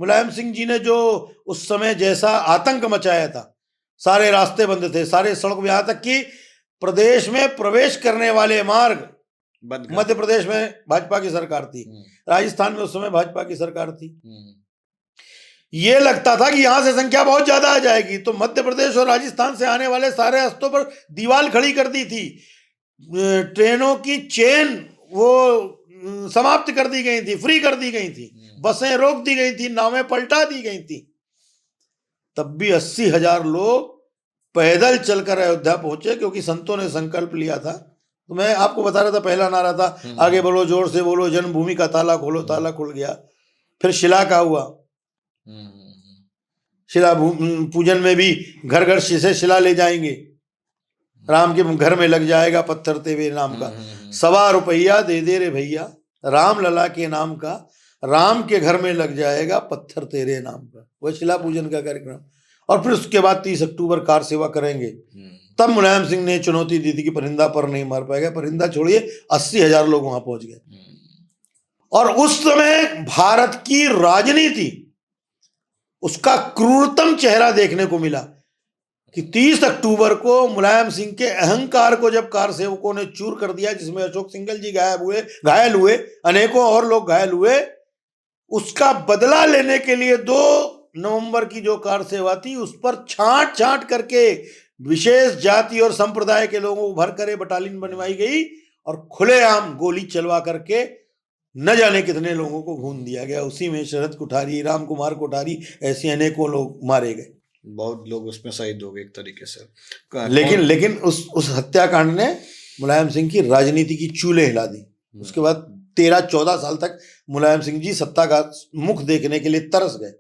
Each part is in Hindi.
मुलायम सिंह जी ने जो उस समय जैसा आतंक मचाया था, सारे रास्ते बंद थे, सारे सड़क, यहाँ तक कि प्रदेश में प्रवेश करने वाले मार्ग मध्य प्रदेश में भाजपा की सरकार थी, राजस्थान में उस समय भाजपा की सरकार थी। ये लगता था कि यहां से संख्या बहुत ज्यादा आ जाएगी, तो मध्य प्रदेश और राजस्थान से आने वाले सारे रास्तों पर दीवार खड़ी कर दी थी, ट्रेनों की चेन वो समाप्त कर दी गई थी, फ्री कर दी गई थी, बसें रोक दी गई थी, नावें पलटा दी गई थी। तब भी 80,000 लोग पैदल चलकर अयोध्या पहुंचे, क्योंकि संतों ने संकल्प लिया था। तो मैं आपको बता रहा था, पहला नारा था आगे बढ़ो जोर से बोलो, जन्मभूमि का ताला खोलो, ताला खुल गया। फिर शिला का हुआ, शिला पूजन में भी घर घर से शिला ले जाएंगे, राम के घर में लग जाएगा पत्थर तेरे नाम का, 1.25 रुपया दे दे रे भैया, राम लला के नाम का, राम के घर में लग जाएगा पत्थर तेरे नाम का। वह शिला पूजन का कार्यक्रम। और फिर उसके बाद 30 अक्टूबर कार सेवा करेंगे। तब मुलायम सिंह ने चुनौती दी थी कि परिंदा पर नहीं मार पाएगा। परिंदा छोड़िए, 80,000 लोग वहां पहुंच गए। और उस समय भारत की राजनीति, उसका क्रूरतम चेहरा देखने को मिला कि 30 अक्टूबर को मुलायम सिंह के अहंकार को जब कार सेवकों ने चूर कर दिया, जिसमें अशोक सिंघल जी घायल हुए, अनेकों और लोग घायल हुए, उसका बदला लेने के लिए 2 नवंबर की जो कार सेवा थी, उस पर छांट छांट करके विशेष जाति और संप्रदाय के लोगों को भर कर बटालियन बनवाई गई और खुलेआम गोली चलवा करके न जाने कितने लोगों को भून दिया गया। उसी में शरद कोठारी, राम कुमार कोठारी, ऐसे अनेकों लोग मारे गए। बहुत लोग उसमें शहीद हो गए एक तरीके से। लेकिन उस हत्याकांड ने मुलायम सिंह की राजनीति की चूल्हे हिला दी। उसके बाद 13-14 साल तक मुलायम सिंह जी सत्ता का मुख देखने के लिए तरस गए।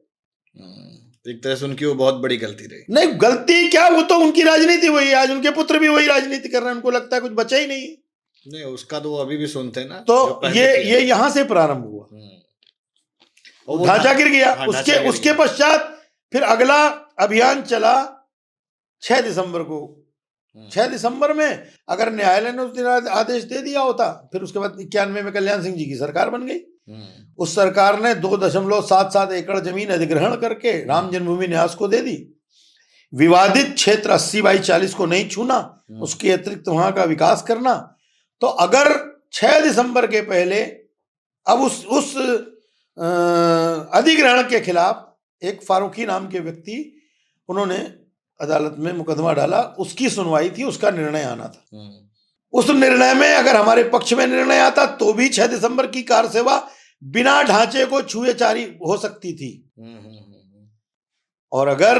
एक तरह से उनकी वो बहुत बड़ी गलती रही। नहीं, गलती क्या, वो तो उनकी राजनीति वही है। आज उनके पुत्र भी वही राजनीति कर रहे हैं, उनको लगता है कुछ बचा ही नहीं। नहीं, उसका तो वो अभी भी सुनते हैं ना। तो ये यहां से प्रारंभ हुआ, ढांचा गिर गया। उसके पश्चात फिर अगला अभियान चला 6 दिसंबर को। 6 दिसंबर में अगर न्यायालय ने उस दिन आदेश दे दिया होता, फिर उसके बाद 91 में कल्याण सिंह जी की सरकार बन गई। उस सरकार ने 2.77 एकड़ जमीन अधिग्रहण करके राम जन्मभूमि न्यास को दे दी। विवादित क्षेत्र 80/40 को नहीं छूना, उसके अतिरिक्त वहां का विकास करना। तो अगर 6 दिसंबर के पहले अब उस अधिग्रहण के खिलाफ एक फारूकी नाम के व्यक्ति, उन्होंने अदालत में मुकदमा डाला, उसकी सुनवाई थी, उसका निर्णय आना था। उस निर्णय में अगर हमारे पक्ष में निर्णय आता तो भी 6 दिसंबर की कार सेवा बिना ढांचे को छुए जारी हो सकती थी, और अगर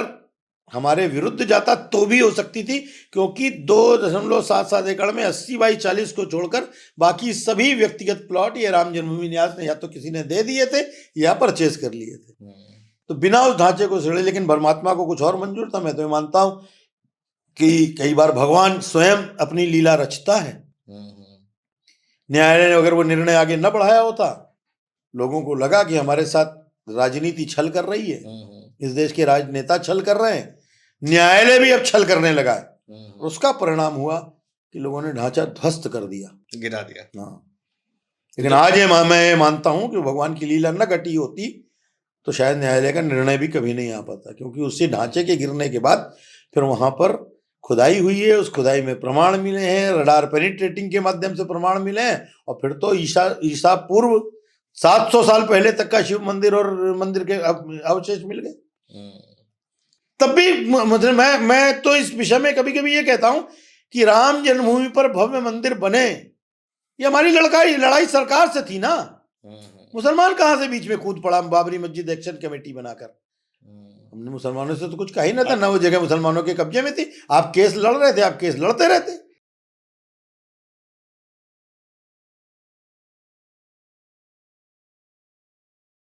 हमारे विरुद्ध जाता तो भी हो सकती थी, क्योंकि 2.77 एकड़ में 80/40 को छोड़कर बाकी सभी व्यक्तिगत प्लॉट ये राम जन्मभूमि न्यास ने या तो किसी ने दे दिए थे या परचेज कर लिए थे। तो बिना उस ढांचे को छेड़े, लेकिन परमात्मा को कुछ और मंजूर था। मैं तो मानता हूं कि कई बार भगवान स्वयं अपनी लीला रचता है। न्यायालय ने अगर वो निर्णय आगे न बढ़ाया होता, लोगों को लगा कि हमारे साथ राजनीति छल कर रही है, इस देश के राजनेता छल कर रहे हैं, न्यायालय भी अब छल करने लगा है। उसका परिणाम हुआ कि लोगों ने ढांचा ध्वस्त कर दिया, गिरा दिया। हाँ, लेकिन आज मैं मानता हूं कि भगवान की लीला न घटी होती तो शायद न्यायालय का निर्णय भी कभी नहीं आ पाता, क्योंकि उसी ढांचे के गिरने के बाद फिर वहां पर खुदाई हुई है, उस खुदाई में प्रमाण मिले हैं, रडार पेनिट्रेटिंग के माध्यम से प्रमाण मिले हैं, और फिर तो ईसा पूर्व 700 साल पहले तक का शिव मंदिर और मंदिर के अवशेष मिल गए। तब भी मतलब मैं तो इस विषय में कभी कभी ये कहता हूं कि राम जन्मभूमि पर भव्य मंदिर बने, ये हमारी लड़ाई सरकार से थी ना। मुसलमान कहां से बीच में कूद पड़ा बाबरी मस्जिद एक्शन कमेटी बनाकर? हमने मुसलमानों से तो कुछ कहा ही ना था, ना वो जगह मुसलमानों के कब्जे में थी। आप केस लड़ रहे थे, आप केस लड़ते रहते।